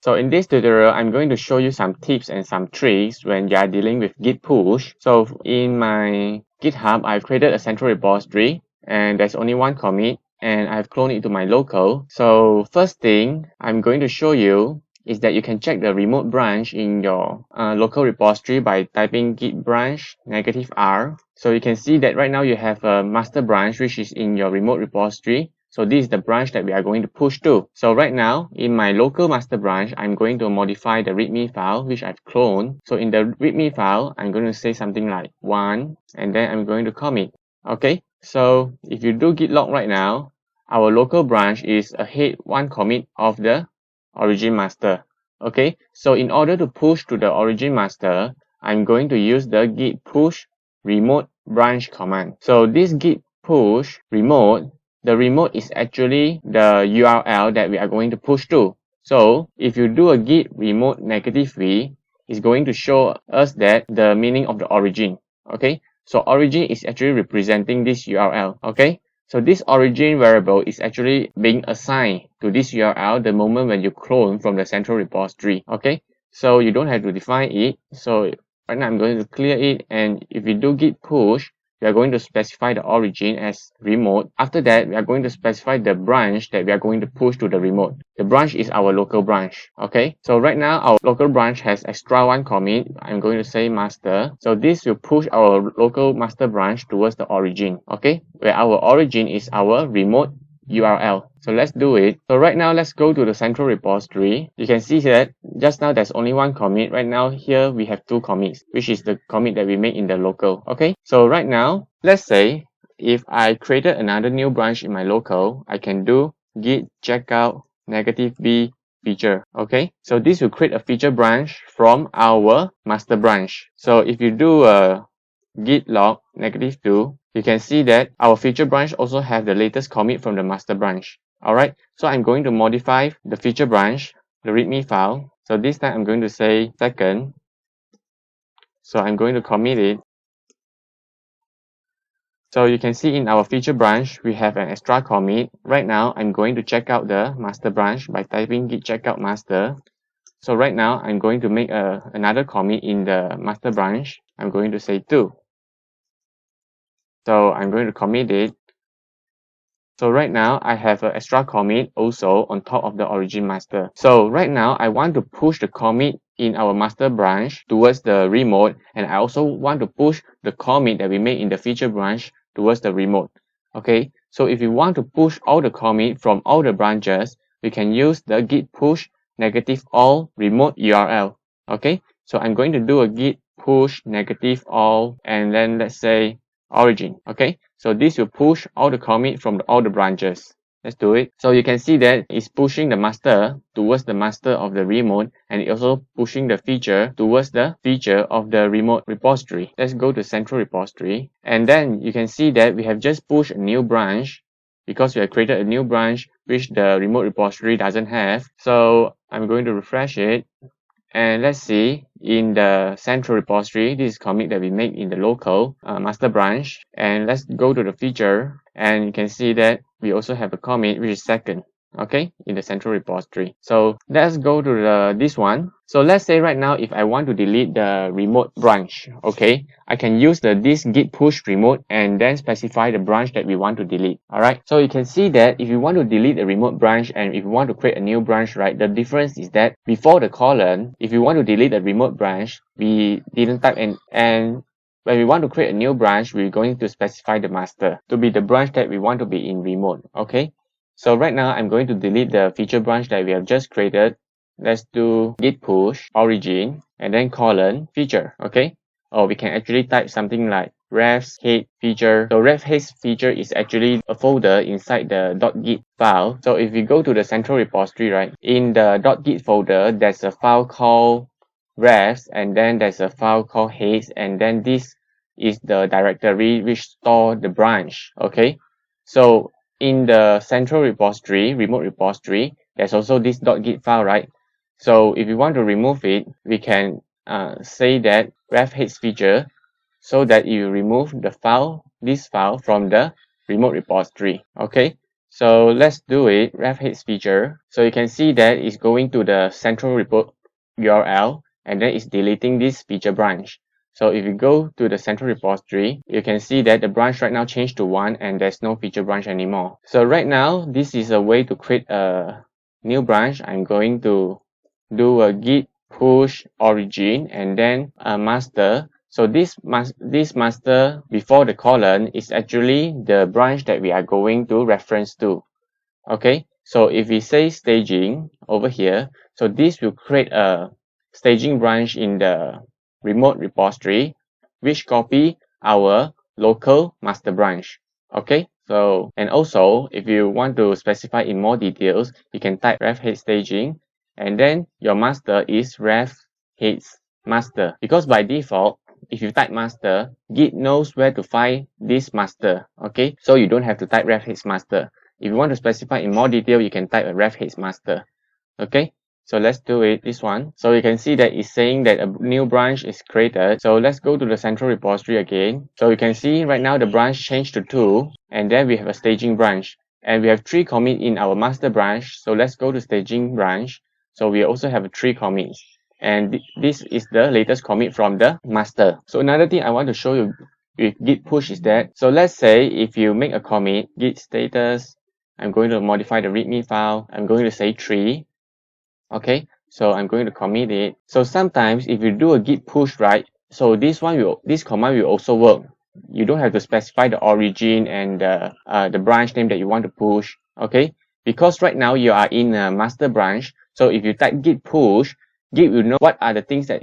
So in this tutorial, I'm going to show you some tips and some tricks when you are dealing with Git push. So in my GitHub, I've created a central repository and there's only one commit and I've cloned it to my local. So first thing I'm going to show you is that you can check the remote branch in your local repository by typing git branch -r. So you can see that right now you have a master branch which is in your remote repository. So this is the branch that we are going to push to. So right now in my local master branch, I'm going to modify the readme file which I've cloned. So in the readme file, I'm going to say something like 1 and then I'm going to commit. Okay, so if you do git log right now, our local branch is ahead one commit of the origin master. Okay, so in order to push to the origin master, I'm going to use the git push remote branch command. So this git push remote, the remote is actually the URL that we are going to push to. So if you do a git remote -v, it's going to show us that the meaning of the origin. Okay, so origin is actually representing this URL. Okay, so this origin variable is actually being assigned to this URL the moment when you clone from the central repository. Okay, so you don't have to define it. So right now I'm going to clear it, and if we do git push, we are going to specify the origin as remote. After that, we are going to specify the branch that we are going to push to the remote. The branch is our local branch. Okay, so right now our local branch has extra one commit. I'm going to say master. So this will push our local master branch towards the origin. Okay, where our origin is our remote URL. So let's do it. So right now, let's go to the central repository. You can see that just now there's only one commit. Right now here we have two commits, which is the commit that we made in the local. Okay, so right now, let's say if I created another new branch in my local, I can do git checkout -b feature. Okay, so this will create a feature branch from our master branch. So if you do a git log -2, you can see that our feature branch also have the latest commit from the master branch. Alright, so I'm going to modify the feature branch, the readme file. So this time I'm going to say second. So I'm going to commit it. So you can see in our feature branch, we have an extra commit. Right now, I'm going to check out the master branch by typing Git Checkout Master. So right now, I'm going to make another commit in the master branch. I'm going to say 2. So I'm going to commit it. So right now, I have an extra commit also on top of the origin master. So right now, I want to push the commit in our master branch towards the remote, and I also want to push the commit that we made in the feature branch towards the remote. Okay, so if you want to push all the commit from all the branches, we can use the git push -all remote URL. Okay, so I'm going to do a git push -all and then let's say origin. Okay, so this will push all the commit from all the branches. Let's do it. So you can see that it's pushing the master towards the master of the remote, and it's also pushing the feature towards the feature of the remote repository. Let's go to central repository, and then you can see that we have just pushed a new branch because we have created a new branch which the remote repository doesn't have. So I'm going to refresh it. And let's see, in the central repository, this is commit that we made in the local master branch. And let's go to the feature, and you can see that we also have a commit which is second, okay, in the central repository. So let's go to this one. So let's say right now, if I want to delete the remote branch, okay, I can use this git push remote and then specify the branch that we want to delete. All right, so you can see that if you want to delete a remote branch and if you want to create a new branch, right, the difference is that before the colon, if you want to delete a remote branch, we didn't type and when we want to create a new branch, we're going to specify the master to be the branch that we want to be in remote. Okay, so right now I'm going to delete the feature branch that we have just created. Let's do git push origin and then colon feature. Okay, or we can actually type something like refs head feature. So refs head feature is actually a folder inside the .git file. So if we go to the central repository, right, in the .git folder, there's a file called refs, and then there's a file called heads, and then this is the directory which store the branch. Okay, so in the central repository, remote repository, there's also this .git file, right? So if you want to remove it, we can say that ref heads feature, so that you remove the file, this file from the remote repository. Okay, So let's do it, ref hits feature. So you can see that it's going to the central repo URL and then it's deleting this feature branch. So if you go to the central repository, you can see that the branch right now changed to 1 and there's no feature branch anymore. So right now, this is a way to create a new branch. I'm going to do a git push origin and then a master. So this master before the colon is actually the branch that we are going to reference to. Okay, so if we say staging over here, so this will create a staging branch in the remote repository, which copy our local master branch. Okay, so and also if you want to specify in more details, you can type ref head staging, and then your master is ref heads master, because by default, if you type master, Git knows where to find this master. Okay, so you don't have to type ref heads master. If you want to specify in more detail, you can type a ref heads master. Okay, so let's do it, this one. So you can see that it's saying that a new branch is created. So let's go to the central repository again. So you can see right now the branch changed to 2, and then we have a staging branch. And we have 3 commits in our master branch. So let's go to staging branch. So we also have 3 commits. And this is the latest commit from the master. So another thing I want to show you with git push is that, so let's say if you make a commit, git status, I'm going to modify the readme file. I'm going to say 3. Okay, so I'm going to commit it. So sometimes if you do a git push, right, so this command will also work. You don't have to specify the origin and the branch name that you want to push. Okay, because right now you are in a master branch. So if you type git push, Git will know what are the things that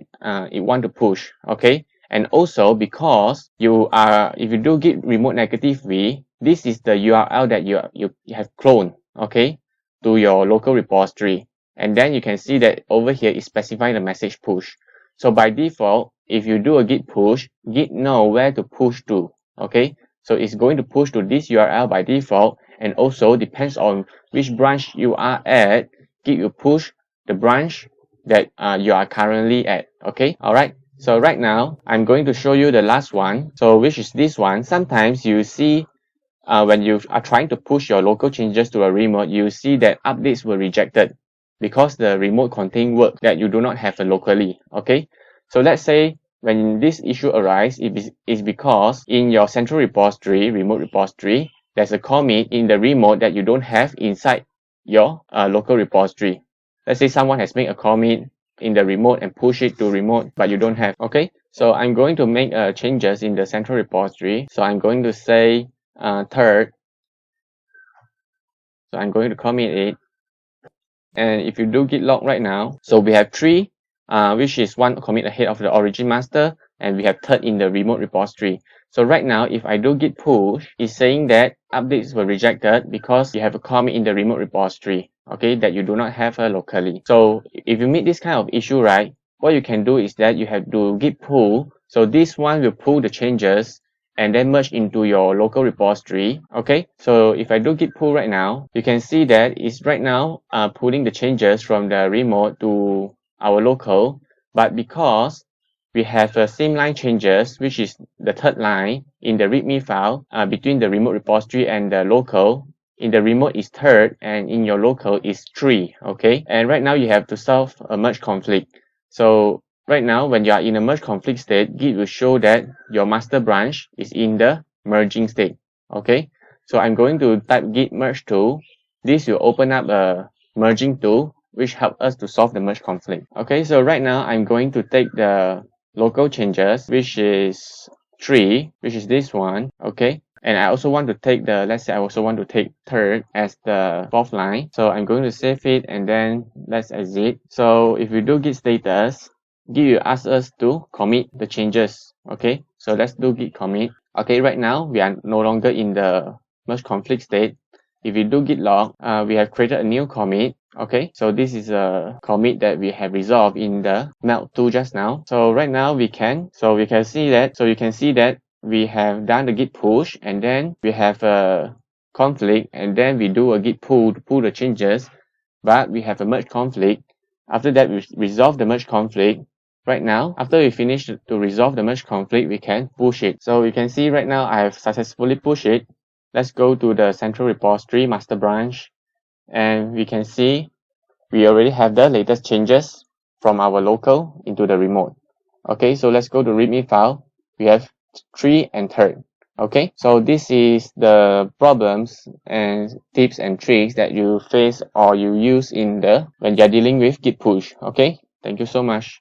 it want to push. Okay, and also because if you do git remote negative v, this is the URL that you have cloned, okay, to your local repository. And then you can see that over here is specifying the message push. So by default, if you do a git push, Git know where to push to, okay? So it's going to push to this URL by default, and also depends on which branch you are at, Git will push the branch that you are currently at, okay? All right. So right now, I'm going to show you the last one. So which is this one. Sometimes you see when you are trying to push your local changes to a remote, you see that updates were rejected because the remote contain work that you do not have locally. Okay. So let's say when this issue arises, it is because in your central repository, remote repository, there's a commit in the remote that you don't have inside your local repository. Let's say someone has made a commit in the remote and push it to remote, but you don't have. Okay. So I'm going to make changes in the central repository. So I'm going to say third. So I'm going to commit it. And if you do git log right now, so we have 3, which is 1 commit ahead of the origin master, and we have third in the remote repository. So right now, if I do git push, it's saying that updates were rejected because you have a commit in the remote repository, okay, that you do not have locally. So if you meet this kind of issue, right, what you can do is that you have to git pull. So this one will pull the changes and then merge into your local repository. Okay, so if I do git pull right now, you can see that it's right now pulling the changes from the remote to our local, but because we have a same line changes, which is the third line in the readme file between the remote repository and the local. In the remote is third, and in your local is 3. Okay, and right now you have to solve a merge conflict. So right now, when you are in a merge conflict state, Git will show that your master branch is in the merging state. Okay, so I'm going to type git merge tool. This will open up a merging tool, which helps us to solve the merge conflict. Okay, so right now I'm going to take the local changes, which is 3, which is this one. Okay, and I also want to take let's say I also want to take third as the 4th line. So I'm going to save it and then let's exit. So if we do git status, Git will ask us to commit the changes. Okay, so let's do git commit. Okay, right now we are no longer in the merge conflict state. If we do git log, we have created a new commit. Okay, so this is a commit that we have resolved in the melt tool just now. So right now we can see that we have done the git push, and then we have a conflict, and then we do a git pull to pull the changes, but we have a merge conflict. After that, we resolve the merge conflict. Right now, after we finish to resolve the merge conflict, we can push it. So you can see right now I have successfully pushed it. let's go to the central repository master branch, and we can see we already have the latest changes from our local into the remote. Okay, so let's go to README file. We have 3 and 3rd. Okay, so this is the problems and tips and tricks that you face or you use when you're dealing with Git push. Okay, thank you so much.